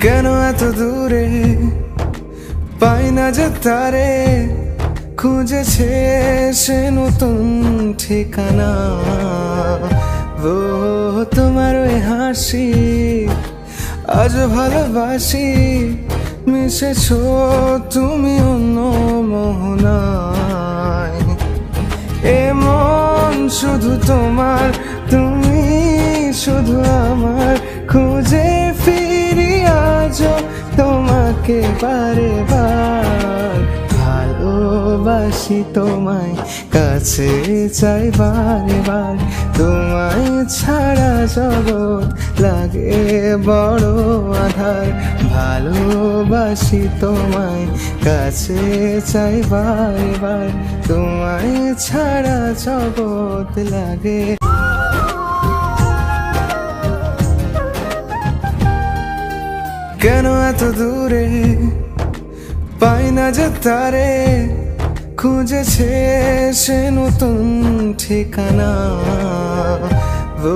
কেন এত দূরে পাই না যে তারে, খুঁজেছে সে নতুন ঠিকানা। ও তোমার ওই হাসি আজ ভালোবাসি, মিশেছো তুমি অন্য মোহনায়। এ মন শুধু তোমার, তুমি শুধু আমার, খুঁজে ফিরি আজও তোমাকে বারে বার। ভালোবাসি তোমায়, কাছে চাই বারে বার, তোমায় ছাড়া জগৎ লাগে বড় আধার। ভালোবাসি তোমায়, কাছে চাই বারে বার, তোমায় ছাড়া জগৎ লাগে। কেন এত দূরে পাই না যে তারে, খুঁজেছে সে নতুন ঠিকানা। ও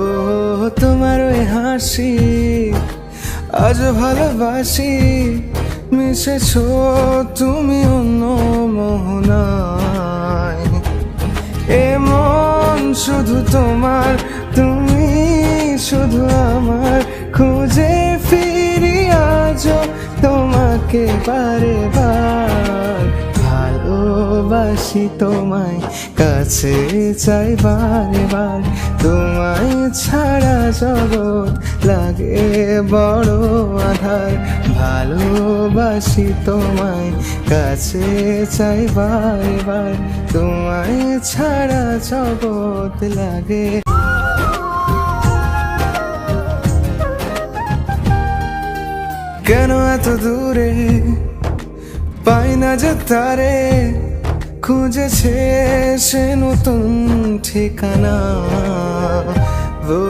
তোমার ওই হাসি আজ ভালোবাসি, মিশেছো তুমি অন্য মোহনায়। এ মন শুধু তোমার, তুমি শুধু আমার, খুঁজে ফিরি আজও তোমাকে বারে বার। ভালোবাসি তোমায়, কাছে চাই বারে বার, তোমায় ছাড়া জগৎ লাগে বড় আধার। ভালোবাসি তোমায়, কাছে চাই বারে বার, তোমায় ছাড়া জগৎ লাগে। কেন এত দূরে পাই না যে তারে, খুঁজেছে সে নতুন ঠিকানা। ও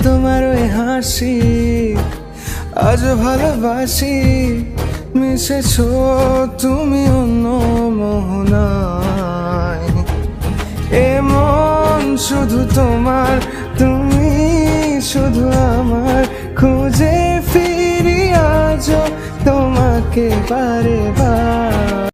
তোমার ওই হাসি আজ ভালোবাসি, মিশেছো তুমি অন্য মোহনায়। এ মন শুধু তোমার, তুমি শুধু আমার, খুঁজে ফিরি আজও তোমাকে বারে বার।